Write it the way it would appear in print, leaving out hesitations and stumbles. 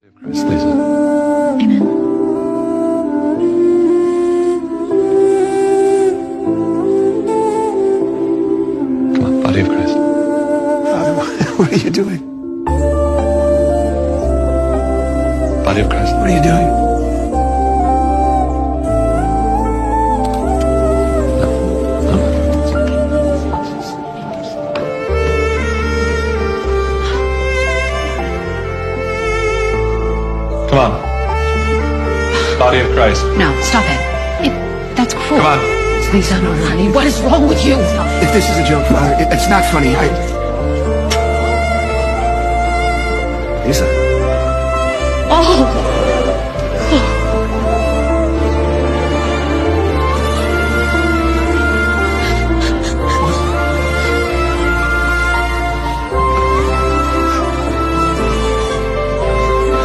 of Christ, Lisa. Amen. Come on, body of Christ. What are you doing? Body of Christ. What are you doing? Come on. Body of Christ. No, stop it. That's cruel. Come on. Lisa, no, honey. What is wrong with you? If this is a joke, Father, it's not funny. Lisa.